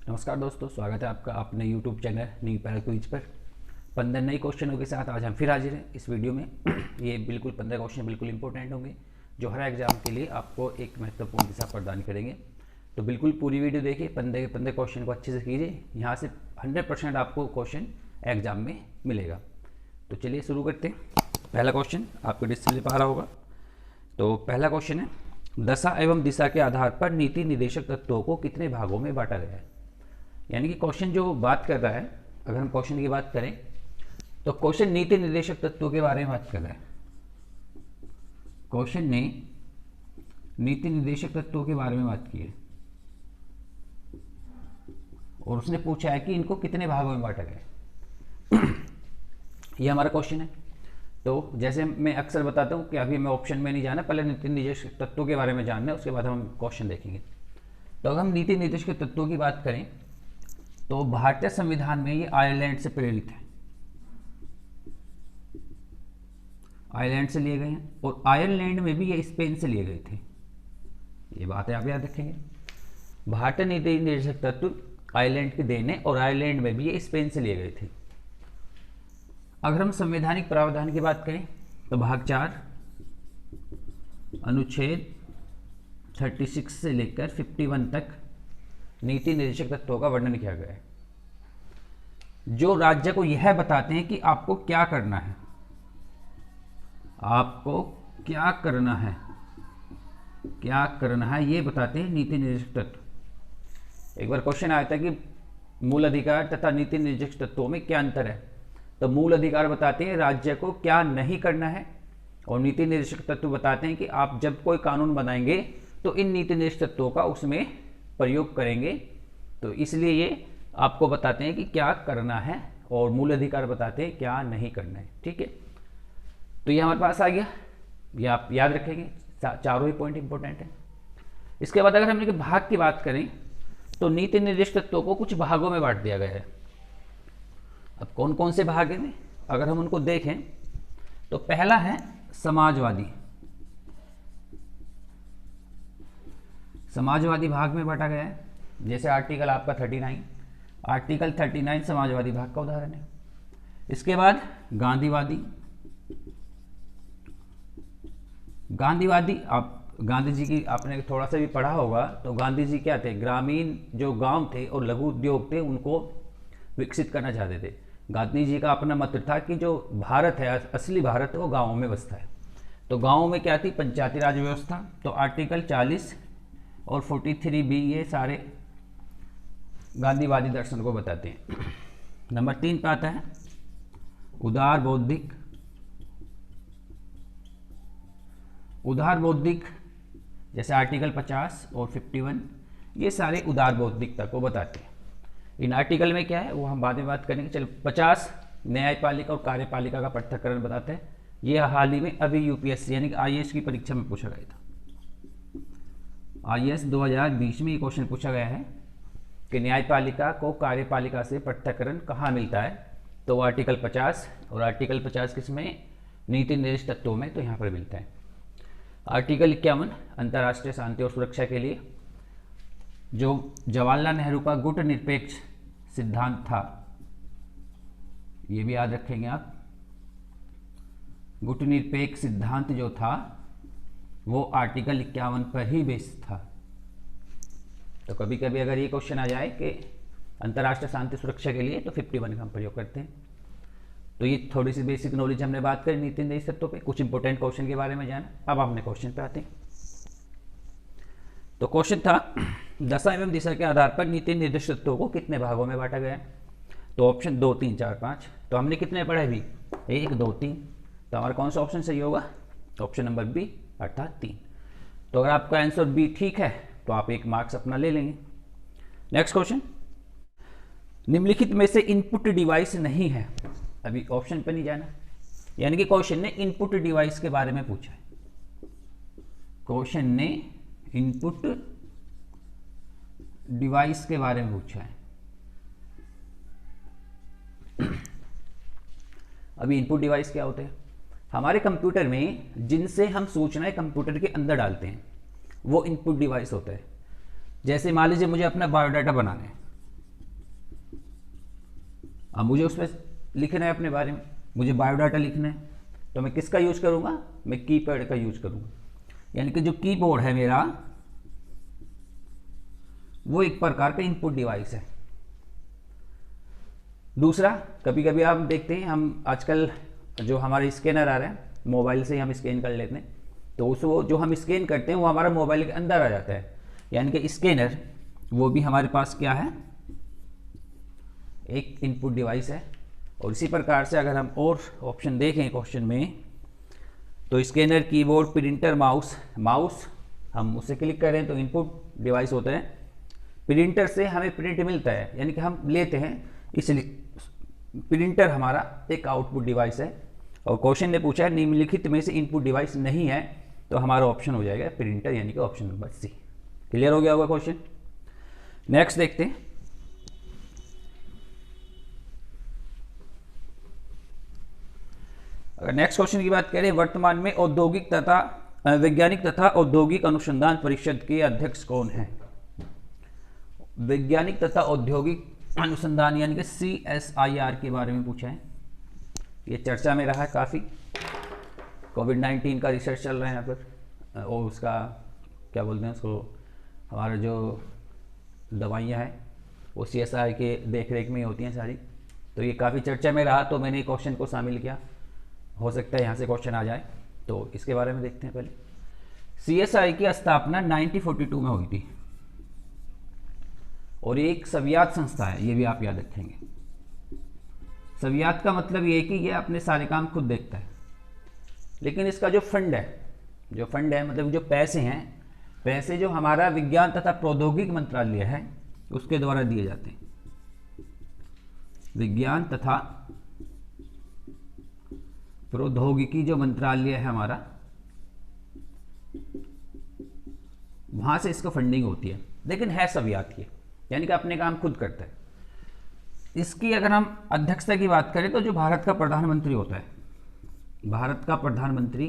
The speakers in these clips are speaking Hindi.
नमस्कार दोस्तों, स्वागत है आपका अपने YouTube channel new para quiz पर 15 नए क्वेश्चनों के साथ आज हम फिर हाजिर हैं इस वीडियो में। ये बिल्कुल 15 क्वेश्चन बिल्कुल इंपॉर्टेंट होंगे जो हर एग्जाम के लिए आपको एक महत्वपूर्ण दिशा प्रदान करेंगे। तो बिल्कुल पूरी वीडियो देखिए, 15 के 15 क्वेश्चन को अच्छे से कीजिए। यहाँ से 100% आपको क्वेश्चन एग्जाम में मिलेगा। तो चलिए शुरू करते हैं। पहला क्वेश्चन आपको डिस्प्ले पर आ रहा होगा। तो पहला क्वेश्चन है, दशा एवं दिशा के आधार पर नीति निर्देशक तत्वों को कितने भागों में बांटा गया है। यानी कि क्वेश्चन जो बात कर रहा है, अगर हम क्वेश्चन की बात करें तो क्वेश्चन नीति निर्देशक तत्वों के बारे में बात कर रहा है। क्वेश्चन ने नीति निर्देशक तत्वों के बारे में बात की है और उसने पूछा है कि इनको कितने भागों में बांटा गया है। ये हमारा क्वेश्चन है। तो जैसे मैं अक्सर बताता हूँ कि अभी हमें ऑप्शन में नहीं जाना, पहले नीति निर्देशक तत्वों के बारे में जानना है, उसके बाद हम क्वेश्चन देखेंगे। तो अगर हम नीति निर्देशक तत्वों की बात करें तो भारतीय संविधान में ये आयरलैंड से प्रेरित है, आयरलैंड से लिए गए हैं। और आयरलैंड में भी ये स्पेन से लिए गए थे। ये बात है आप याद रखेंगे। भारतीय नीति निर्देशक तत्व आयरलैंड की देन है और आयरलैंड में भी ये स्पेन से लिए गए थे। अगर हम संवैधानिक प्रावधान की बात करें तो भाग 4 अनुच्छेद 36 से लेकर 51 तक नीति निर्देशक तत्वों का वर्णन किया गया है, जो राज्य को यह बताते हैं कि आपको क्या करना है, आपको क्या करना है, क्या करना है, ये बताते हैं नीति निर्देशक तत्व। एक बार क्वेश्चन आया था कि मूल अधिकार तथा नीति निर्देशक तत्वों में क्या अंतर है। तो मूल अधिकार बताते हैं राज्य को क्या नहीं करना है और नीति निर्देशक तत्व बताते हैं कि आप जब कोई कानून बनाएंगे तो इन नीति निर्देशक तत्वों का उसमें प्रयोग करेंगे। तो इसलिए ये आपको बताते हैं कि क्या करना है और मूल अधिकार बताते हैं क्या नहीं करना है। ठीक है, तो ये हमारे पास आ गया, ये आप याद रखेंगे। चारों ही पॉइंट इंपॉर्टेंट है। इसके बाद अगर हमने भाग की बात करें तो नीति निर्देशक तत्वों को कुछ भागों में बांट दिया गया है। अब कौन कौन से भाग हैं, अगर हम उनको देखें तो पहला है समाजवादी। समाजवादी भाग में बांटा गया है। जैसे आर्टिकल आपका 39, आर्टिकल 39 समाजवादी भाग का उदाहरण है। इसके बाद गांधीवादी। गांधीवादी आप गांधी जी की आपने थोड़ा सा भी पढ़ा होगा। तो गांधी जी क्या थे, ग्रामीण जो गांव थे और लघु उद्योग थे उनको विकसित करना चाहते थे। गांधी जी का अपना मत था कि जो भारत है, असली भारत है, वो गाँवों में बसता है। तो गाँवों में क्या थी, पंचायती राज व्यवस्था। तो आर्टिकल 40 और 43B ये सारे गांधीवादी दर्शन को बताते हैं। नंबर 3 पे आता है उदार बौद्धिक। उदार बौद्धिक जैसे आर्टिकल 50 और 51 ये सारे उदार बौद्धिकता को बताते हैं। इन आर्टिकल में क्या है वो हम बाद में बात करेंगे। चलो 50 न्यायपालिका और कार्यपालिका का पृथक्करण बताते हैं। ये हाल ही में अभी यूपीएससी यानी कि आईएएस की परीक्षा में पूछा गया था। आईएएस 2020 में ये क्वेश्चन पूछा गया है कि न्यायपालिका को कार्यपालिका से पृथक्करण कहाँ मिलता है। तो वो आर्टिकल 50 और आर्टिकल 50 किसमें, नीति निर्देशक तत्वों में, तो यहाँ पर मिलता है। आर्टिकल 51 अंतर्राष्ट्रीय शांति और सुरक्षा के लिए जो जवाहरलाल नेहरू का गुट निरपेक्ष सिद्धांत था, ये भी याद रखेंगे आप। गुट निरपेक्ष सिद्धांत जो था वो आर्टिकल 51 पर ही बेस्ड था। तो कभी कभी अगर ये क्वेश्चन आ जाए कि अंतर्राष्ट्रीय शांति सुरक्षा के लिए, तो 51 का हम प्रयोग करते हैं। तो ये थोड़ी सी बेसिक नॉलेज हमने बात करी नीति निर्देशक तत्वों पे, कुछ इंपॉर्टेंट क्वेश्चन के बारे में जाना। अब हमने क्वेश्चन पे आते हैं। तो क्वेश्चन था दशा एवं दिशा के आधार पर नीति निर्देशक तत्वों को कितने भागों में बांटा गया है। तो ऑप्शन 2, 3, 4, 5। तो हमने कितने पढ़े अभी, 1, 2, 3। तो हमारा कौन सा ऑप्शन सही होगा, ऑप्शन नंबर बी अर्थात 3। तो अगर आपका आंसर बी ठीक है तो आप 1 मार्क्स अपना ले लेंगे। नेक्स्ट क्वेश्चन, निम्नलिखित में से इनपुट डिवाइस नहीं है। अभी ऑप्शन पे नहीं जाना, यानी कि क्वेश्चन ने इनपुट डिवाइस के बारे में पूछा है। क्वेश्चन ने इनपुट डिवाइस के बारे में पूछा है। अभी इनपुट डिवाइस क्या होते हैं, हमारे कंप्यूटर में जिनसे हम सूचनाएं कंप्यूटर के अंदर डालते हैं वो इनपुट डिवाइस होता है। जैसे मान लीजिए मुझे अपना बायोडाटा बनाना है, अब मुझे उसमें लिखना है अपने बारे में, मुझे बायोडाटा लिखना है, तो मैं किसका यूज करूँगा, मैं कीपैड का यूज करूँगा। यानी कि जो कीबोर्ड है मेरा वो एक प्रकार का इनपुट डिवाइस है। दूसरा, कभी कभी आप देखते हैं हम आजकल जो हमारे स्कैनर आ रहे हैं, मोबाइल से हम स्कैन कर लेते हैं, तो उसको जो हम स्कैन करते हैं वो हमारा मोबाइल के अंदर आ जाता है। यानी कि स्कैनर वो भी हमारे पास क्या है, एक इनपुट डिवाइस है। और इसी प्रकार से अगर हम और ऑप्शन देखें क्वेश्चन में, तो स्कैनर, कीबोर्ड, प्रिंटर, माउस हम उससे क्लिक करें तो इनपुट डिवाइस होते हैं। प्रिंटर से हमें प्रिंट मिलता है, यानी कि हम लेते हैं, इसलिए प्रिंटर हमारा एक आउटपुट डिवाइस है। और क्वेश्चन ने पूछा है निम्नलिखित में से इनपुट डिवाइस नहीं है, तो हमारा ऑप्शन हो जाएगा प्रिंटर, यानी कि ऑप्शन नंबर सी। क्लियर हो गया होगा क्वेश्चन। नेक्स्ट देखते हैं। अगर नेक्स्ट क्वेश्चन की बात करें, वर्तमान में औद्योगिक तथा वैज्ञानिक तथा औद्योगिक अनुसंधान परिषद के अध्यक्ष कौन है। वैज्ञानिक तथा औद्योगिक अनुसंधान यानी कि CSIR के बारे में पूछा है। ये चर्चा में रहा है काफ़ी। कोविड-19 का रिसर्च चल रहा है यहाँ पर, और उसका क्या बोलते हैं उसको, हमारा जो दवाइयाँ हैं वो CSIR के देख रेख में ही होती हैं सारी। तो ये काफ़ी चर्चा में रहा, तो मैंने क्वेश्चन को शामिल किया, हो सकता है यहाँ से क्वेश्चन आ जाए। तो इसके बारे में देखते हैं। पहले CSIR की स्थापना 1942 में हुई थी, और ये एक स्वायत्त संस्था है, ये भी आप याद रखेंगे। स्वायत्त का मतलब ये है कि ये अपने सारे काम खुद देखता है, लेकिन इसका जो फंड है मतलब जो पैसे हैं, पैसे जो हमारा विज्ञान तथा प्रौद्योगिकी मंत्रालय है उसके द्वारा दिए जाते हैं। विज्ञान तथा प्रौद्योगिकी जो मंत्रालय है हमारा, वहां से इसको फंडिंग होती है, लेकिन है स्वायत्त की, यानी कि अपने काम खुद करता है। इसकी अगर हम अध्यक्षता की बात करें तो जो भारत का प्रधानमंत्री होता है, भारत का प्रधानमंत्री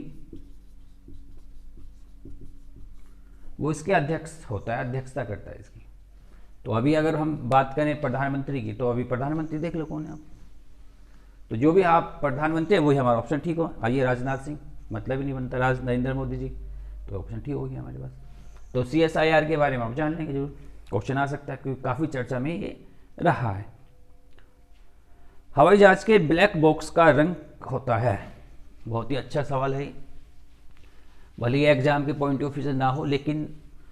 वो इसके अध्यक्ष होता है, अध्यक्षता करता है इसकी। तो अभी अगर हम बात करें प्रधानमंत्री की, तो अभी प्रधानमंत्री देख लो कौन है आप। तो जो भी आप प्रधानमंत्री है वही हमारा ऑप्शन ठीक हो। आइए राजनाथ सिंह, मतलब ही नहीं बनता नरेंद्र मोदी जी, तो ऑप्शन ठीक हो गया हमारे पास। तो CSIR के बारे में आप जान लेंगे, जरूर क्वेश्चन आ सकता है क्योंकि काफ़ी चर्चा में ये रहा है। हवाई जहाज के ब्लैक बॉक्स का रंग होता है। बहुत ही अच्छा सवाल है, भले ही एग्जाम के पॉइंट ऑफ व्यू से ना हो, लेकिन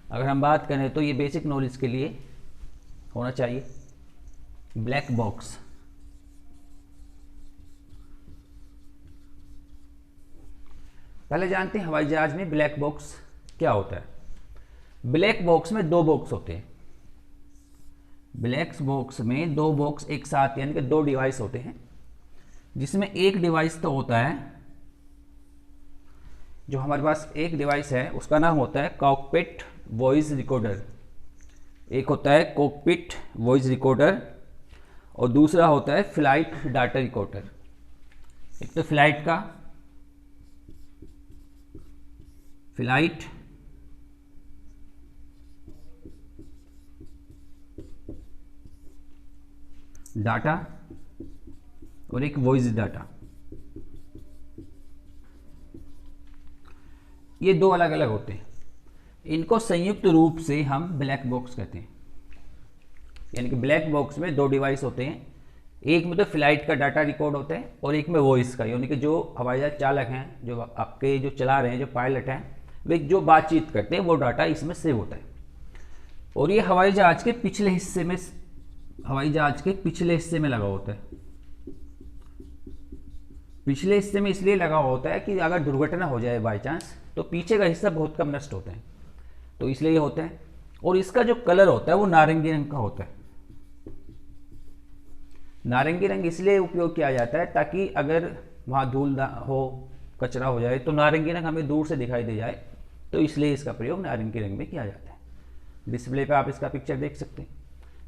अगर हम बात करें तो ये बेसिक नॉलेज के लिए होना चाहिए। ब्लैक बॉक्स, पहले जानते हैं हवाई जहाज में ब्लैक बॉक्स क्या होता है। ब्लैक बॉक्स में दो बॉक्स होते हैं। ब्लैक बॉक्स में दो बॉक्स एक साथ, यानी कि दो डिवाइस होते हैं, जिसमें एक डिवाइस तो होता है, जो हमारे पास एक डिवाइस है उसका नाम होता है कॉकपिट वॉइस रिकॉर्डर। एक होता है कॉकपिट वॉइस रिकॉर्डर और दूसरा होता है फ्लाइट डाटा रिकॉर्डर। एक तो फ्लाइट डाटा और एक वॉइस डाटा, ये दो अलग अलग होते हैं। इनको संयुक्त रूप से हम ब्लैक बॉक्स कहते हैं। यानी कि ब्लैक बॉक्स में दो डिवाइस होते हैं, एक में तो फ्लाइट का डाटा रिकॉर्ड होता है और एक में वॉइस का, यानी कि जो हवाई जहाज चालक हैं, जो आपके जो चला रहे हैं, जो पायलट हैं, वे जो बातचीत करते हैं वो डाटा इसमें सेव होता है। और ये हवाई जहाज के पिछले हिस्से में लगा होता है। पिछले हिस्से में इसलिए लगा होता है कि अगर दुर्घटना हो जाए बाई चांस, तो पीछे का हिस्सा बहुत कम नष्ट होता है, तो इसलिए ये होता है। और इसका जो कलर होता है वो नारंगी रंग का होता है। नारंगी रंग इसलिए उपयोग किया जाता है ताकि अगर वहाँ धूल हो, कचरा हो जाए, तो नारंगी रंग हमें दूर से दिखाई दे जाए, तो इसलिए इसका प्रयोग नारंगी रंग में किया जाता है। डिस्प्ले पे आप इसका पिक्चर देख सकते हैं।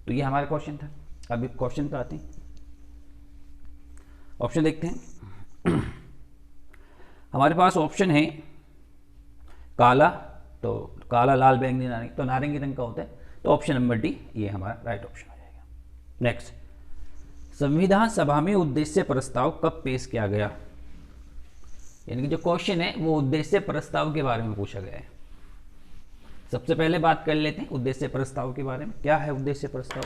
तो ये हमारा क्वेश्चन था। अभी क्वेश्चन पे आते हैं, ऑप्शन देखते हैं। हमारे पास ऑप्शन है काला, तो काला, लाल, बैंगनी, नारंगी, तो नारंगी रंग का होता है, तो ऑप्शन नंबर डी ये हमारा राइट ऑप्शन हो जाएगा। नेक्स्ट, संविधान सभा में उद्देश्य प्रस्ताव कब पेश किया गया? यानी कि जो क्वेश्चन है वो उद्देश्य प्रस्ताव के बारे में पूछा गया है। सबसे पहले बात कर लेते हैं उद्देश्य प्रस्ताव के बारे में। क्या है उद्देश्य प्रस्ताव?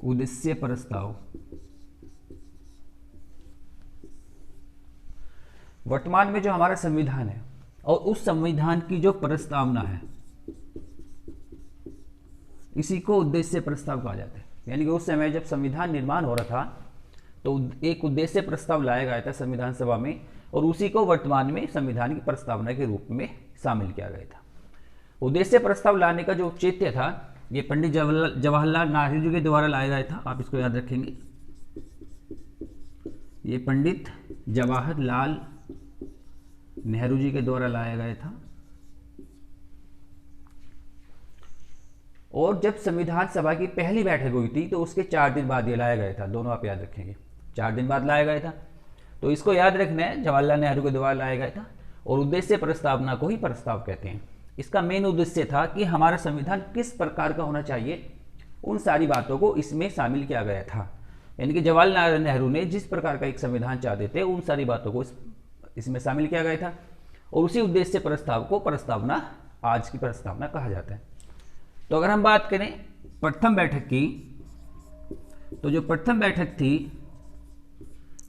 उद्देश्य प्रस्ताव वर्तमान में जो हमारा संविधान है और उस संविधान की जो प्रस्तावना है, इसी को उद्देश्य प्रस्ताव कहा जाता है। यानी कि उस समय जब संविधान निर्माण हो रहा था तो एक उद्देश्य प्रस्ताव लाया गया था संविधान सभा में, और उसी को वर्तमान में संविधान की प्रस्तावना के रूप में शामिल किया गया था। उद्देश्य प्रस्ताव लाने का जो औचित्य था, ये पंडित जवाहरलाल नेहरू जी के द्वारा लाया गया था। आप इसको याद रखेंगे, ये पंडित जवाहरलाल नेहरू जी के द्वारा लाया गया था। और जब संविधान सभा की पहली बैठक हुई थी तो उसके 4 दिन बाद ये लाया गया था। दोनों आप याद रखेंगे, 4 दिन बाद लाया गया था। तो इसको याद रखना है, जवाहरलाल नेहरू के द्वारा लाया गया था। और उद्देश्य प्रस्तावना को ही प्रस्ताव कहते हैं। इसका मेन उद्देश्य था कि हमारा संविधान किस प्रकार का होना चाहिए, उन सारी बातों को इसमें शामिल किया गया था। यानी कि जवाहरलाल नेहरू ने जिस प्रकार का एक संविधान चाहते थे, उन सारी बातों को इसमें शामिल किया गया था। और उसी उद्देश्य प्रस्ताव को प्रस्तावना, आज की प्रस्तावना कहा जाता है। तो अगर हम बात करें प्रथम बैठक की, तो जो प्रथम बैठक थी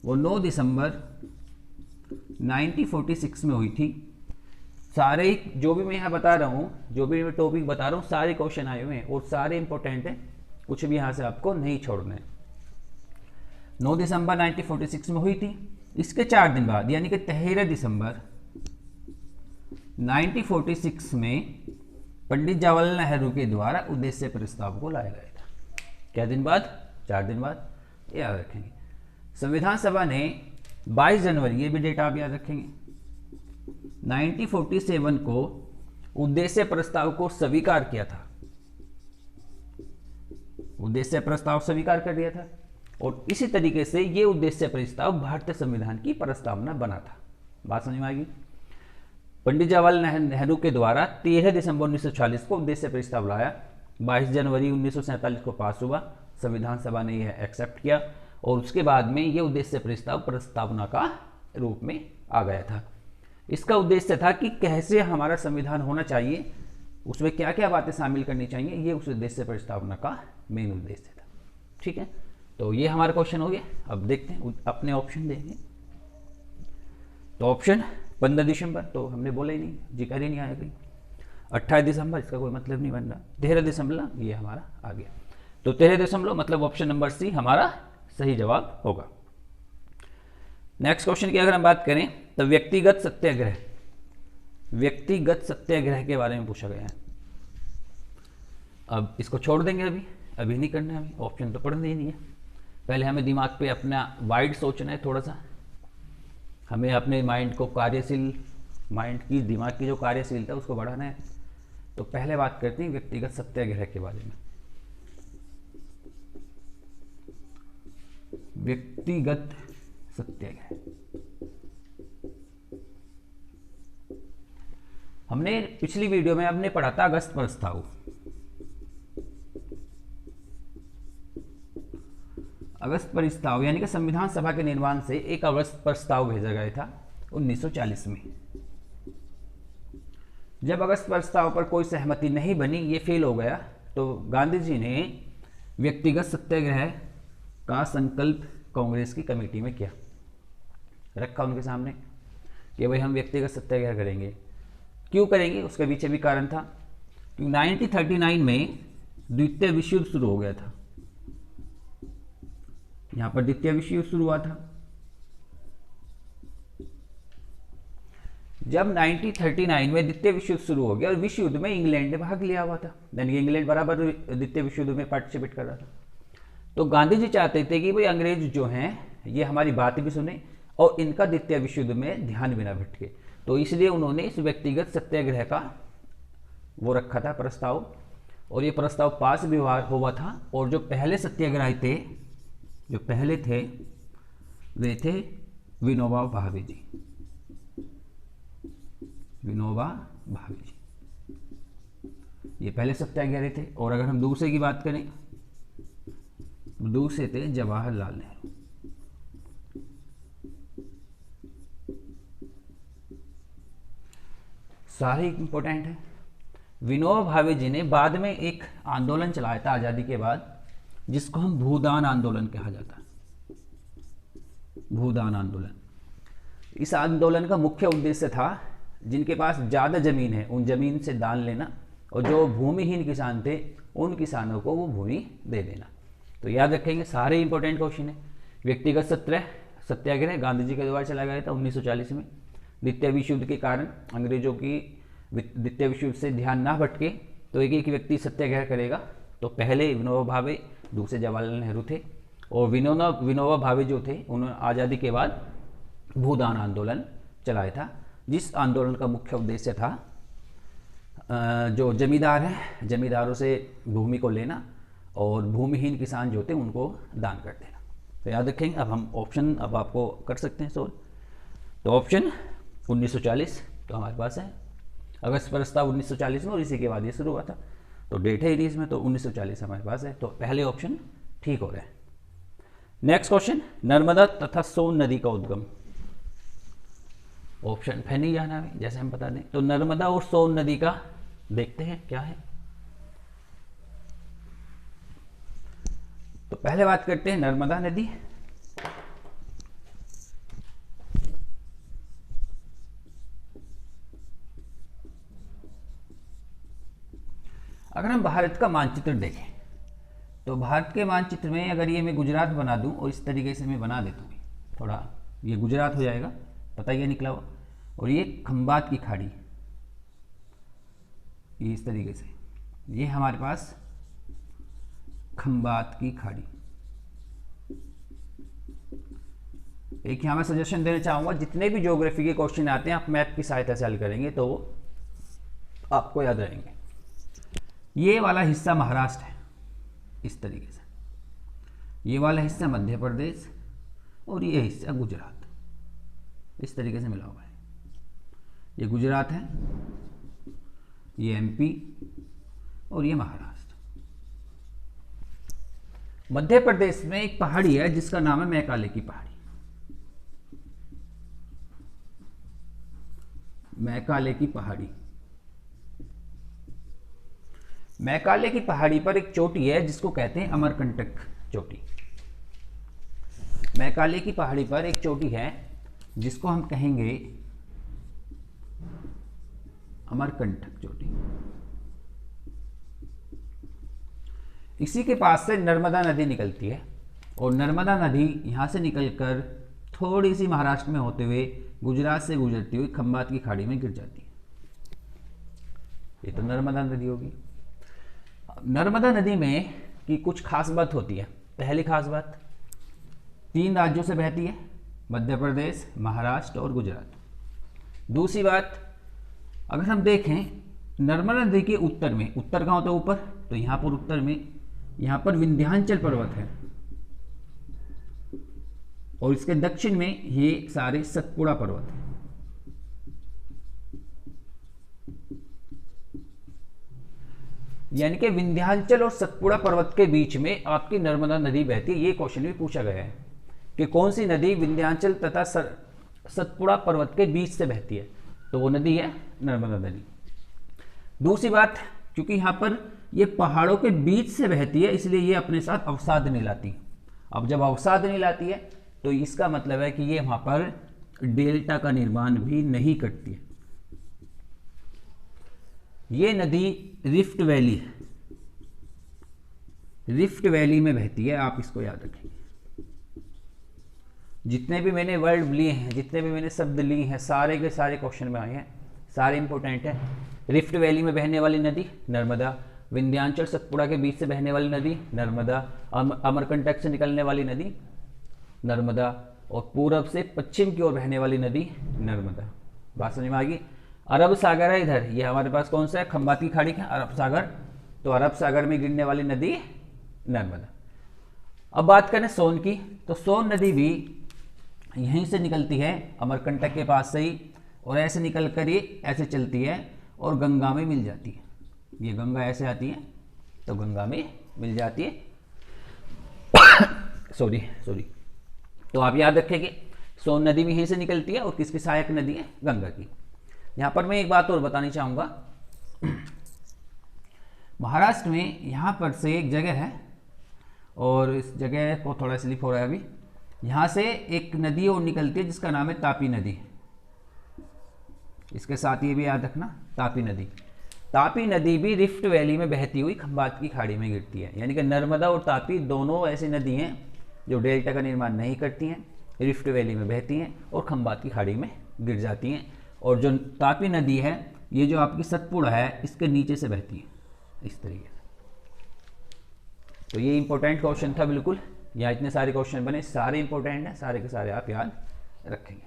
वो 9 दिसंबर 1946 में हुई थी। सारे जो भी मैं यहाँ बता रहा हूँ, जो भी मैं टॉपिक बता रहा हूँ, सारे क्वेश्चन आए हुए हैं और सारे इंपॉर्टेंट हैं, कुछ भी यहाँ से आपको नहीं छोड़ना है। 9 दिसंबर 1946 में हुई थी। इसके 4 दिन बाद यानी कि 13 दिसंबर 1946 में पंडित जवाहरलाल नेहरू के द्वारा उद्देश्य प्रस्ताव को लाया गया था। क्या दिन बाद? 4 दिन बाद, याद रखेंगे। संविधान सभा ने 22 जनवरी, ये भी डेट आप याद रखेंगे, 1947 को उद्देश्य प्रस्ताव को स्वीकार किया था। उद्देश्य प्रस्ताव स्वीकार कर दिया था और इसी तरीके से ये उद्देश्य प्रस्ताव भारतीय संविधान की प्रस्तावना बना था। बात समझ में आएगी? पंडित जवाहरलाल नेहरू के द्वारा 13 दिसंबर 1946 को उद्देश्य प्रस्ताव लाया, 22 जनवरी 1947 को पास हुआ, संविधान सभा ने यह एक्सेप्ट किया और उसके बाद में यह उद्देश्य प्रस्ताव प्रस्तावना का रूप में आ गया था। इसका उद्देश्य था कि कैसे हमारा संविधान होना चाहिए, उसमें क्या क्या बातें शामिल करनी चाहिए, ये उस उद्देश्य प्रस्तावना का मेन उद्देश्य था। ठीक है, तो ये हमारा क्वेश्चन हो गया। अब देखते हैं अपने ऑप्शन देंगे। तो ऑप्शन 15 दिसंबर तो हमने बोला ही नहीं, जिक्र ही नहीं आया कहीं। 28 दिसंबर, इसका कोई मतलब नहीं बन रहा। 13 दिसंबर, ये हमारा आ गया। तो 13 दिसंबर मतलब ऑप्शन नंबर सी हमारा सही जवाब होगा। नेक्स्ट क्वेश्चन की अगर हम बात करें तो व्यक्तिगत सत्याग्रह, व्यक्तिगत सत्याग्रह के बारे में पूछा गया है। अब इसको छोड़ देंगे, अभी नहीं करना है, अभी ऑप्शन तो पढ़ने ही नहीं है। पहले हमें दिमाग पे अपना वाइड सोचना है, थोड़ा सा हमें अपने माइंड को कार्यशील, माइंड की, दिमाग की जो कार्यशीलता उसको बढ़ाना है। तो पहले बात करते हैं व्यक्तिगत सत्याग्रह के बारे में। व्यक्तिगत सत्याग्रह हमने पिछली वीडियो में हमने पढ़ा था अगस्त प्रस्ताव। अगस्त प्रस्ताव यानी कि संविधान सभा के निर्माण से एक अगस्त प्रस्ताव भेजा गया था 1940 में। जब अगस्त प्रस्ताव पर कोई सहमति नहीं बनी, ये फेल हो गया, तो गांधी जी ने व्यक्तिगत सत्याग्रह का संकल्प कांग्रेस की कमेटी में किया, रखा उनके सामने कि भाई हम व्यक्तिगत सत्याग्रह करेंगे। क्यों करेंगे, उसके पीछे भी कारण था। क्योंकि 1939 में द्वितीय विश्व युद्ध शुरू हो गया था। यहां पर द्वितीय विश्व युद्ध शुरू हुआ था। जब 1939 में द्वितीय विश्व युद्ध शुरू हो गया और विश्व युद्ध में इंग्लैंड ने भाग लिया हुआ था, यानी कि इंग्लैंड बराबर द्वितीय विश्व युद्ध में पार्टिसिपेट कर रहा था। तो गांधी जी चाहते थे कि भाई अंग्रेज जो हैं ये हमारी बात भी सुने और इनका द्वितीय विश्व युद्ध में ध्यान भी ना भटके। तो इसलिए उन्होंने इस व्यक्तिगत सत्याग्रह का वो रखा था प्रस्ताव, और ये प्रस्ताव पास भी हुआ था। और जो पहले सत्याग्रही थे, जो पहले थे, वे थे विनोबा भावे जी, विनोबा भावे जी। ये पहले सत्याग्रही थे। और अगर हम दूसरे की बात करें, दूसरे थे जवाहरलाल नेहरू। सारे इंपॉर्टेंट है। विनोबा भावे जी ने बाद में एक आंदोलन चलाया था आज़ादी के बाद, जिसको हम भूदान आंदोलन कहा जाता है। भूदान आंदोलन, इस आंदोलन का मुख्य उद्देश्य था जिनके पास ज़्यादा ज़मीन है उन ज़मीन से दान लेना, और जो भूमिहीन किसान थे उन किसानों को वो भूमि दे देना। तो याद रखेंगे, सारे इंपॉर्टेंट क्वेश्चन है। व्यक्तिगत सत्याग्रह गांधी जी के द्वारा चलाया गया था 1940 में। द्वितीय विश्व युद्ध के कारण अंग्रेजों की द्वितीय विश्व युद्ध से ध्यान ना भटके तो एक एक व्यक्ति सत्याग्रह करेगा। तो पहले विनोबा भावे, दूसरे जवाहरलाल नेहरू थे। और विनोबा भावे जो थे उन्होंने आज़ादी के बाद भूदान आंदोलन चलाया था, जिस आंदोलन का मुख्य उद्देश्य था जो जमींदार हैं, जमींदारों से भूमि को लेना और भूमिहीन किसान जो थे उनको दान कर देना। तो याद रखेंगे। अब हम ऑप्शन अब आपको कर सकते हैं सोल्व। तो ऑप्शन 1940 तो हमारे पास है। अगस्त प्रस्ताव 1940 में और इसी के बाद ये शुरू हुआ था, तो डेट है इनिस में, तो 1940 हमारे पास है। तो पहले ऑप्शन ठीक हो रहा है। नेक्स्ट क्वेश्चन, नर्मदा तथा सोन नदी का उद्गम। ऑप्शन पे नहीं जाना है, जैसे हम बता दें। तो नर्मदा और सोन नदी का देखते हैं क्या है। तो पहले बात करते हैं नर्मदा नदी। अगर हम भारत का मानचित्र देखें तो भारत के मानचित्र में अगर ये मैं गुजरात बना दूं और इस तरीके से मैं बना देता हूँ, थोड़ा ये गुजरात हो जाएगा, पता ही है निकला हुआ। और ये खंबात की खाड़ी, ये इस तरीके से, ये हमारे पास खंबात की खाड़ी। एक यहाँ मैं सजेशन देना चाहूँगा, जितने भी ज्योग्राफी के क्वेश्चन आते हैं आप मैप की सहायता से हल करेंगे तो आपको याद रहेंगे। ये वाला हिस्सा महाराष्ट्र है इस तरीके से, ये वाला हिस्सा मध्य प्रदेश और ये हिस्सा गुजरात, इस तरीके से मिला हुआ है। ये गुजरात है, ये एमपी और ये महाराष्ट्र। मध्य प्रदेश में एक पहाड़ी है जिसका नाम है मैकाले की पहाड़ी। मैकाले की पहाड़ी, मैकाले की पहाड़ी पर एक चोटी है जिसको कहते हैं अमरकंटक चोटी। मैकाले की पहाड़ी पर एक चोटी है जिसको हम कहेंगे अमरकंटक चोटी। इसी के पास से नर्मदा नदी निकलती है और नर्मदा नदी यहां से निकलकर थोड़ी सी महाराष्ट्र में होते हुए गुजरात से गुजरती हुई खंबात की खाड़ी में गिर जाती है। ये तो नर्मदा नदी होगी। नर्मदा नदी में की कुछ खास बात होती है। पहली खास बात, 3 राज्यों से बहती है, मध्य प्रदेश, महाराष्ट्र और गुजरात। दूसरी बात, अगर हम देखें नर्मदा नदी के उत्तर में, उत्तर कहाँ होता है ऊपर, तो यहाँ पर उत्तर में यहाँ पर विंध्याचल पर्वत है और इसके दक्षिण में ये सारे सतपुड़ा पर्वत हैं। यानी कि विंध्याचल और सतपुड़ा पर्वत के बीच में आपकी नर्मदा नदी बहती है। ये क्वेश्चन भी पूछा गया है कि कौन सी नदी विंध्याचल तथा सतपुड़ा पर्वत के बीच से बहती है, तो वो नदी है नर्मदा नदी। दूसरी बात, क्योंकि यहाँ पर ये पहाड़ों के बीच से बहती है इसलिए ये अपने साथ अवसाद नहीं लाती। अब जब अवसाद नहीं लाती है तो इसका मतलब है कि ये वहाँ पर डेल्टा का निर्माण भी नहीं करती है। ये नदी रिफ्ट वैली है, रिफ्ट वैली में बहती है, आप इसको याद रखेंगे। जितने भी मैंने वर्ड लिए हैं, जितने भी मैंने शब्द लिए हैं, सारे के सारे क्वेश्चन में आए हैं, सारे इंपॉर्टेंट हैं। रिफ्ट वैली में बहने वाली नदी नर्मदा, विंध्याचल सतपुड़ा के बीच से बहने वाली नदी नर्मदा, अमरकंटक से निकलने वाली नदी नर्मदा, और पूरब से पश्चिम की ओर बहने वाली नदी नर्मदा। बात समझ में आ गई। अरब सागर है इधर, ये हमारे पास कौन सा है, खंबात की खाड़ी का अरब सागर, तो अरब सागर में गिरने वाली नदी नर्मदा। अब बात करें सोन की, तो सोन नदी भी यहीं से निकलती है अमरकंटक के पास से ही, और ऐसे निकल कर ये ऐसे चलती है और गंगा में मिल जाती है। ये गंगा ऐसे आती है तो गंगा में मिल जाती है। सॉरी। तो आप याद रखेंगे सोन नदी भी यहीं से निकलती है और किसकी सहायक नदी है, गंगा की। यहाँ पर मैं एक बात और बतानी चाहूँगा, महाराष्ट्र में यहाँ पर से एक जगह है और इस जगह को थोड़ा स्लिप हो रहा है अभी, यहाँ से एक नदी और निकलती है जिसका नाम है तापी नदी। इसके साथ ये भी याद रखना, तापी नदी। तापी नदी भी रिफ्ट वैली में बहती हुई खंबात की खाड़ी में गिरती है। यानी कि नर्मदा और तापी दोनों ऐसी नदी हैं जो डेल्टा का निर्माण नहीं करती हैं, रिफ्ट वैली में बहती हैं और खंबात की खाड़ी में गिर जाती हैं। और जो तापी नदी है ये जो आपकी सतपुड़ा है इसके नीचे से बहती है इस तरीके से। तो ये इंपॉर्टेंट क्वेश्चन था बिल्कुल। यहाँ इतने सारे क्वेश्चन बने, सारे इंपॉर्टेंट हैं, सारे के सारे आप याद रखेंगे।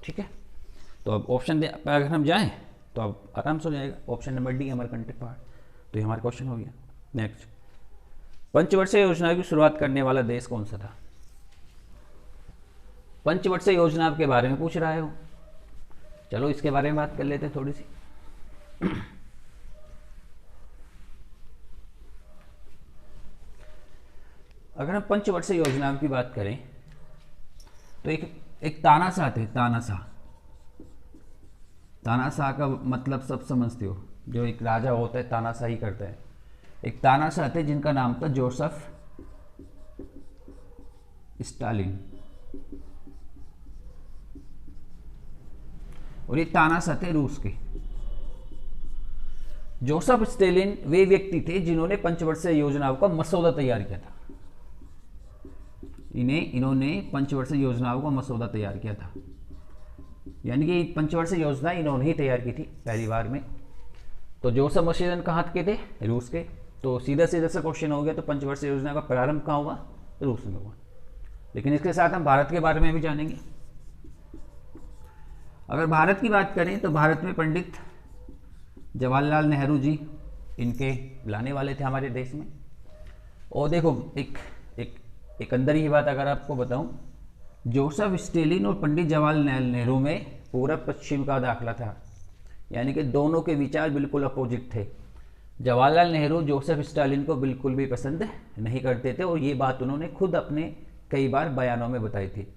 ठीक है, तो अब ऑप्शन पर अगर हम जाएँ तो अब आराम से हो जाएगा। ऑप्शन नंबर डी हमारा कंटेंट पार्ट, तो ये हमारा क्वेश्चन हो गया। नेक्स्ट, पंचवर्षीय योजना की शुरुआत करने वाला देश कौन सा था? पंचवर्षीय योजना के बारे में पूछ रहा है वो। चलो इसके बारे में बात कर लेते हैं थोड़ी सी। अगर हम पंचवर्षीय योजना की बात करें तो एक तानाशाह थे, तानाशाह का मतलब सब समझते हो, जो एक राजा होता है तानाशाही करता है। एक तानाशाह थे जिनका नाम था जोसेफ स्टालिन, और ये तानाशाह थे रूस के। जोसेफ स्टालिन वे व्यक्ति थे जिन्होंने पंचवर्षीय योजनाओं का मसौदा तैयार किया था। इन्होंने पंचवर्षीय योजनाओं का मसौदा तैयार किया था, यानी कि पंचवर्षीय योजना इन्होंने ही तैयार की थी पहली बार में। तो जोसेफ स्टालिन कहाँ के थे? रूस के। तो सीधा सीधा सा क्वेश्चन हो गया, तो पंचवर्षीय योजना का प्रारंभ कहाँ हुआ? रूस में हुआ। लेकिन इसके साथ हम भारत के बारे में भी जानेंगे। अगर भारत की बात करें तो भारत में पंडित जवाहरलाल नेहरू जी इनके लाने वाले थे हमारे देश में। और देखो एक अंदर ही बात अगर आपको बताऊं, जोसेफ स्टालिन और पंडित जवाहरलाल नेहरू में पूरब पश्चिम का दाखला था, यानी कि दोनों के विचार बिल्कुल अपोजिट थे। जवाहरलाल नेहरू जोसेफ स्टालिन को बिल्कुल भी पसंद नहीं करते थे और ये बात उन्होंने खुद अपने कई बार बयानों में बताई थी।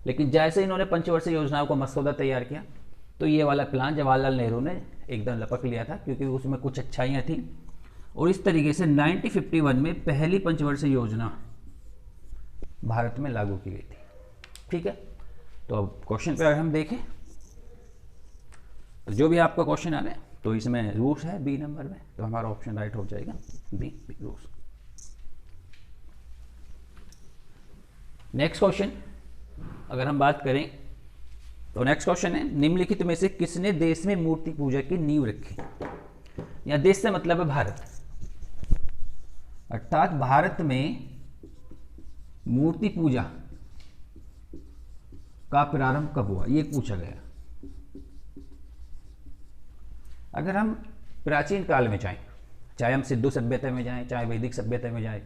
लेकिन जैसे इन्होंने पंचवर्षीय योजनाओं का मसौदा तैयार किया तो ये वाला प्लान जवाहरलाल नेहरू ने एकदम लपक लिया था, क्योंकि उसमें कुछ अच्छाइयाँ थी। और इस तरीके से 1951 में पहली पंचवर्षीय योजना भारत में लागू की गई थी। ठीक है, तो अब क्वेश्चन पे अगर हम देखें तो जो भी आपका क्वेश्चन आ रहा है तो इसमें रूस है बी नंबर में, तो हमारा ऑप्शन राइट हो जाएगा बी, रूस। नेक्स्ट क्वेश्चन अगर हम बात करें तो नेक्स्ट क्वेश्चन है, निम्नलिखित में से किसने देश में मूर्ति पूजा की नींव रखी? या देश से मतलब है भारत, अर्थात भारत में मूर्ति पूजा का प्रारंभ कब हुआ, ये पूछा गया। अगर हम प्राचीन काल में जाएं, चाहे हम सिंधु सभ्यता में जाएं, चाहे वैदिक सभ्यता में जाएं,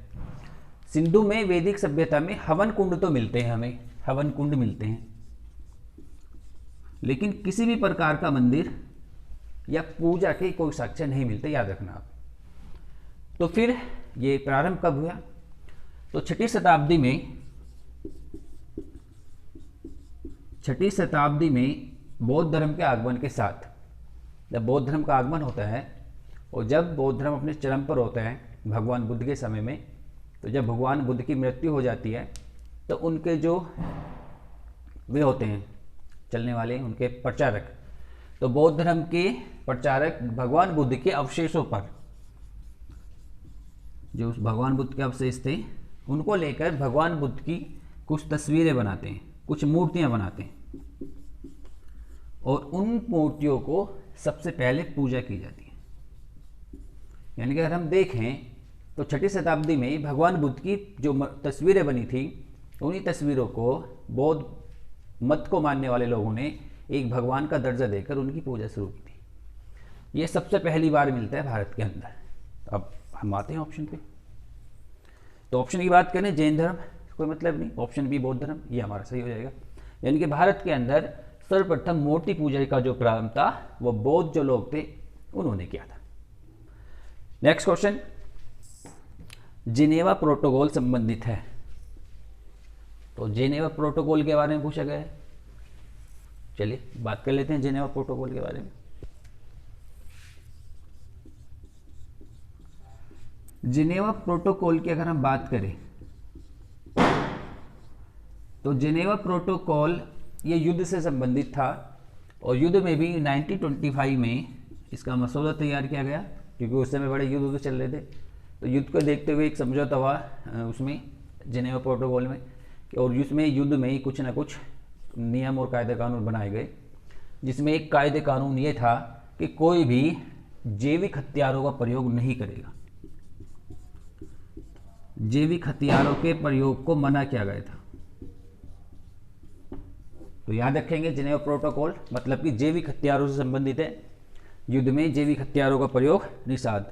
सिंधु में वैदिक सभ्यता में हवन कुंड तो मिलते हैं, हमें हवन कुंड मिलते हैं, लेकिन किसी भी प्रकार का मंदिर या पूजा के कोई साक्ष्य नहीं मिलते, याद रखना आप। तो फिर ये प्रारंभ कब हुआ? तो छठी शताब्दी में बौद्ध धर्म के आगमन के साथ, जब बौद्ध धर्म का आगमन होता है और जब बौद्ध धर्म अपने चरम पर होता है भगवान बुद्ध के समय में, तो जब भगवान बुद्ध की मृत्यु हो जाती है तो उनके जो वे होते हैं चलने वाले, उनके प्रचारक, तो बौद्ध धर्म के प्रचारक भगवान बुद्ध के अवशेषों पर, जो भगवान बुद्ध के अवशेष थे उनको लेकर भगवान बुद्ध की कुछ तस्वीरें बनाते हैं, कुछ मूर्तियां बनाते हैं, और उन मूर्तियों को सबसे पहले पूजा की जाती है। यानी कि अगर हम देखें तो छठी शताब्दी में भगवान बुद्ध की जो तस्वीरें बनी थी, उन्हीं तस्वीरों को बौद्ध मत को मानने वाले लोगों ने एक भगवान का दर्जा देकर उनकी पूजा शुरू की थी। ये सबसे पहली बार मिलता है भारत के अंदर। अब हम आते हैं ऑप्शन पे। तो ऑप्शन की बात करें, जैन धर्म कोई मतलब नहीं, ऑप्शन बी बौद्ध धर्म, ये हमारा सही हो जाएगा। यानी कि भारत के अंदर सर्वप्रथम मूर्ति पूजा का जो प्रारंभ था वो बौद्ध जो लोग थे उन्होंने किया था। नेक्स्ट क्वेश्चन, जिनेवा प्रोटोकॉल संबंधित है। तो जिनेवा प्रोटोकॉल के बारे में पूछा गया है, चलिए बात कर लेते हैं जिनेवा प्रोटोकॉल के बारे में। जिनेवा प्रोटोकॉल की अगर हम बात करें तो जिनेवा प्रोटोकॉल ये युद्ध से संबंधित था और युद्ध में भी 1925 में इसका मसौदा तैयार किया गया, क्योंकि उस समय बड़े युद्ध चल रहे थे। तो युद्ध को देखते हुए एक समझौता हुआ उसमें जिनेवा प्रोटोकॉल में, और उसमें युद्ध में ही कुछ ना कुछ नियम और कायदे कानून बनाए गए, जिसमें एक कायदे कानून ये था कि कोई भी जैविक हथियारों का प्रयोग नहीं करेगा। जैविक हथियारों के प्रयोग को मना किया गया था। तो याद रखेंगे जिनेवा प्रोटोकॉल मतलब कि जैविक हथियारों से संबंधित है, युद्ध में जैविक हथियारों का प्रयोग निषेध।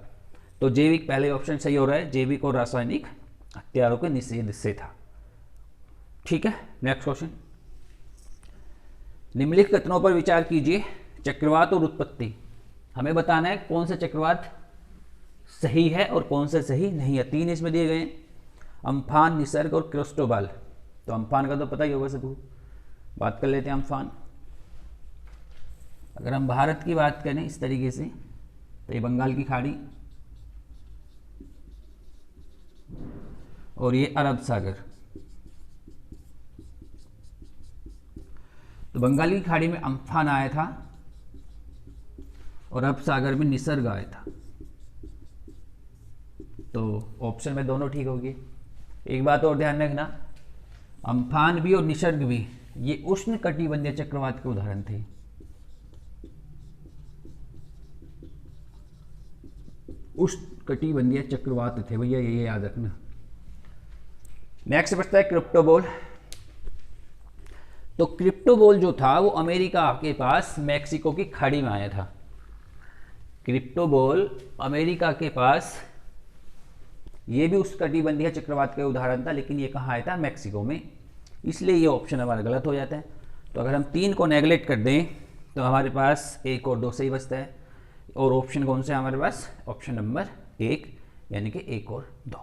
तो जैविक पहले ऑप्शन सही हो रहा है, जैविक और रासायनिक हथियारों के निषेध से था। ठीक है, नेक्स्ट क्वेश्चन, निम्नलिखित कथनों पर विचार कीजिए। चक्रवात और उत्पत्ति, हमें बताना है कौन सा चक्रवात सही है और कौन सा सही नहीं है। 3 इसमें दिए गए हैं, अम्फान, निसर्ग और क्रिस्टोबल। तो अम्फान का तो पता ही होगा सबको, बात कर लेते हैं अम्फान। अगर हम भारत की बात करें इस तरीके से तो ये बंगाल की खाड़ी और ये अरब सागर। तो बंगाल की खाड़ी में अम्फान आया था और अरब सागर में निसर्ग आया था। तो ऑप्शन में दोनों ठीक होगी। एक बात और ध्यान रखना, अम्फान भी और निसर्ग भी ये उष्ण कटिबंधीय चक्रवात के उदाहरण थे। उष्ण कटिबंधीय चक्रवात थे भैया, ये याद रखना। नेक्स्ट बचता है क्रिप्टोबॉल। तो क्रिप्टोबॉल जो था वो अमेरिका के पास मैक्सिको की खाड़ी में आया था। क्रिप्टोबॉल अमेरिका के पास, ये भी उस कटिबंधीय चक्रवात का उदाहरण था, लेकिन ये कहाँ आया था, मैक्सिको में, इसलिए ये ऑप्शन हमारा गलत हो जाता है। तो अगर हम 3 को नेगलेक्ट कर दें तो हमारे पास 1 और 2 सही बचता है। और ऑप्शन कौन सा है हमारे पास, ऑप्शन नंबर 1 यानी कि 1 और 2।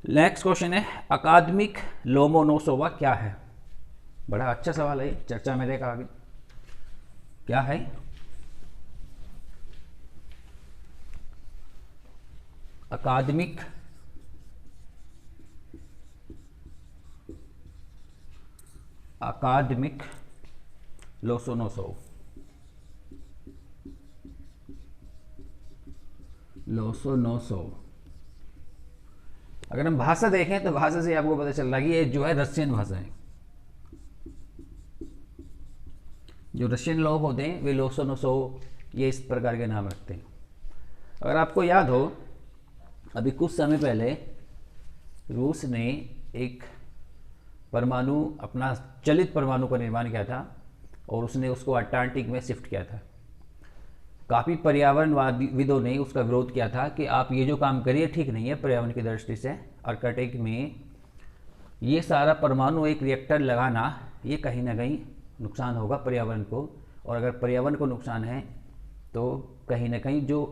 नेक्स्ट क्वेश्चन है, अकादमिक लोमोनोसोवा क्या है। बड़ा अच्छा सवाल है, चर्चा में देखा आगे। क्या है, अकादमिक लोसोनोसोव। अगर हम भाषा देखें तो भाषा से आपको पता चल रहा है कि ये जो है रशियन भाषा है। जो रशियन लोग होते हैं वे लोसोनोसोव ये इस प्रकार के नाम रखते हैं। अगर आपको याद हो, अभी कुछ समय पहले रूस ने एक परमाणु, अपना चलित परमाणु का निर्माण किया था और उसने उसको अटलांटिक में शिफ्ट किया था। काफ़ी पर्यावरणवादियों ने उसका विरोध किया था कि आप ये जो काम करिए ठीक नहीं है पर्यावरण की दृष्टि से। अर्कटिक में ये सारा परमाणु एक रिएक्टर लगाना, ये कहीं ना कहीं नुकसान होगा पर्यावरण को, और अगर पर्यावरण को नुकसान है तो कहीं ना कहीं जो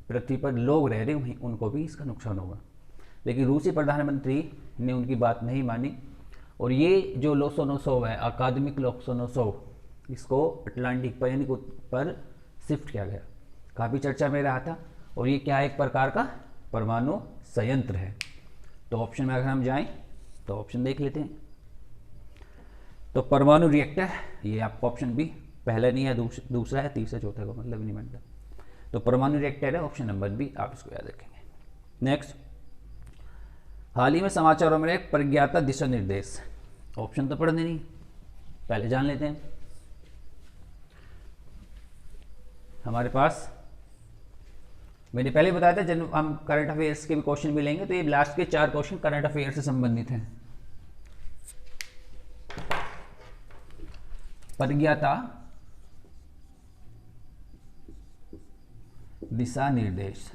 पृथ्वी पर लोग रह रहे हैं उनको भी इसका नुकसान होगा। लेकिन रूसी प्रधानमंत्री ने उनकी बात नहीं मानी और ये जो लोसोनोसोव है, अकादमिक लोसोनोसोव, इसको अटलांटिक पर यानी पर शिफ्ट किया गया। काफ़ी चर्चा में रहा था और ये क्या है, एक प्रकार का परमाणु संयंत्र है। तो ऑप्शन में अगर हम जाएं तो ऑप्शन देख लेते हैं। तो परमाणु रिएक्टर, ये आपका ऑप्शन भी पहला नहीं है, दूसरा है, तीसरा चौथा का मतलब नहीं बनता। तो परमाणु रिएक्टर है ऑप्शन नंबर बी, आप इसको याद रखेंगे। नेक्स्ट, हाल ही में समाचारों में एक प्रज्ञाता दिशा निर्देश। ऑप्शन तो पढ़ने नहीं, पहले जान लेते हैं। हमारे पास मैंने पहले बताया था जब हम करंट अफेयर्स के भी क्वेश्चन मिलेंगे तो ये लास्ट के 4 क्वेश्चन करंट अफेयर से संबंधित हैं। प्रज्ञाता दिशा निर्देश।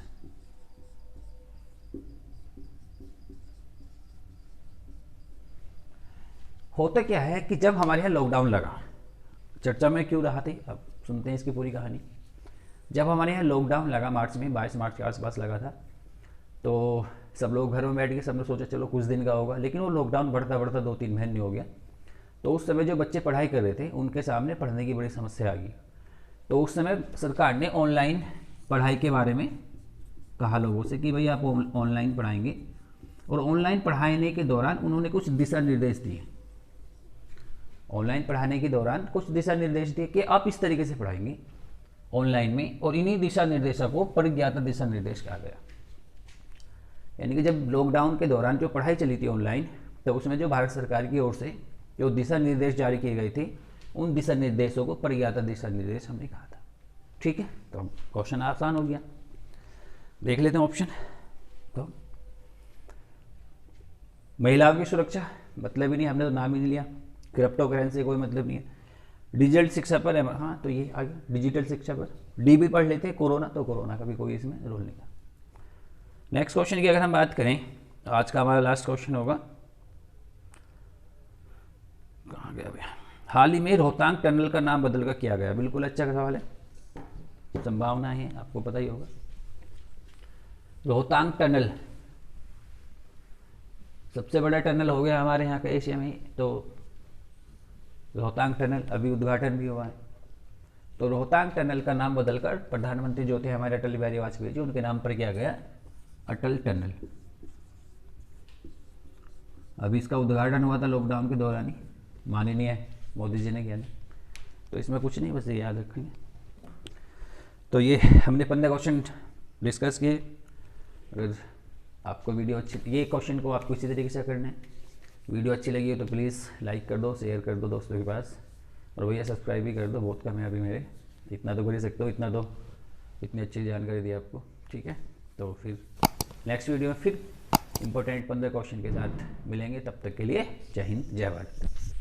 होता क्या है कि जब हमारे यहाँ लॉकडाउन लगा, चर्चा में क्यों रहा थी, अब सुनते हैं इसकी पूरी कहानी। जब हमारे यहाँ लॉकडाउन लगा मार्च में, 22 मार्च के आसपास लगा था, तो सब लोग घरों में बैठ के सबने सोचा चलो कुछ दिन का होगा, लेकिन वो लॉकडाउन बढ़ता बढ़ता 2-3 महीने हो गया। तो उस समय जो बच्चे पढ़ाई कर रहे थे उनके सामने पढ़ने की बड़ी समस्या आ गई। तो उस समय सरकार ने ऑनलाइन पढ़ाई के बारे में कहा लोगों से कि भाई आप ऑनलाइन पढ़ाएंगे, और ऑनलाइन पढ़ाने के दौरान उन्होंने कुछ दिशा निर्देश दिए। ऑनलाइन पढ़ाने के दौरान कुछ दिशा निर्देश दिए कि आप इस तरीके से पढ़ाएंगे ऑनलाइन में, और इन्हीं दिशा निर्देशों को परिज्ञात दिशा निर्देश कहा गया। यानी कि जब लॉकडाउन के दौरान जो पढ़ाई चली थी ऑनलाइन, तो उसमें जो भारत सरकार की ओर से जो दिशा निर्देश जारी किए गए थे, उन दिशा निर्देशों को परिज्ञात दिशा निर्देश हमने कहा था। ठीक है, तो क्वेश्चन आसान हो गया। देख लेते हैं ऑप्शन। तो महिलाओं की सुरक्षा, मतलब ही नहीं, हमने तो नाम ही नहीं लिया। क्रिप्टो करेंसी कोई मतलब नहीं है। डिजिटल शिक्षा पर है, हाँ तो ये आ गया डिजिटल शिक्षा पर। डी भी पढ़ लेते हैं। कोरोना, तो कोरोना का भी कोई इसमें रोल नहीं था। नेक्स्ट क्वेश्चन की अगर हम बात करें, आज का हमारा लास्ट क्वेश्चन होगा, कहाँ गया भैया, हाल ही में रोहतांग टनल का नाम बदल कर किया गया। बिल्कुल अच्छा सवाल है, संभावना है, आपको पता ही होगा। रोहतांग टनल सबसे बड़ा टनल हो गया हमारे यहाँ का एशिया में, तो रोहतांग टनल अभी उद्घाटन भी हुआ है। तो रोहतांग टनल का नाम बदलकर प्रधानमंत्री जो थे हमारे अटल बिहारी वाजपेयी जी, उनके नाम पर किया गया अटल टनल। अभी इसका उद्घाटन हुआ था लॉकडाउन के दौरान ही, माननीय मोदी जी ने किया ना। तो इसमें कुछ नहीं, बस ये याद रखेंगे। तो ये हमने 15 क्वेश्चन डिस्कस किए। अगर आपको वीडियो अच्छी, ये क्वेश्चन को आपको इसी तरीके से करना है। वीडियो अच्छी लगी हो तो प्लीज़ लाइक कर दो, शेयर कर दो दोस्तों के पास, और भैया सब्सक्राइब भी कर दो, बहुत कम है अभी मेरे, इतना तो कर ही सकते हो, इतना तो इतनी अच्छी जानकारी दी आपको। ठीक है, तो फिर नेक्स्ट वीडियो में फिर इंपॉर्टेंट 15 क्वेश्चन के साथ मिलेंगे। तब तक के लिए जय हिंद, जय भारत।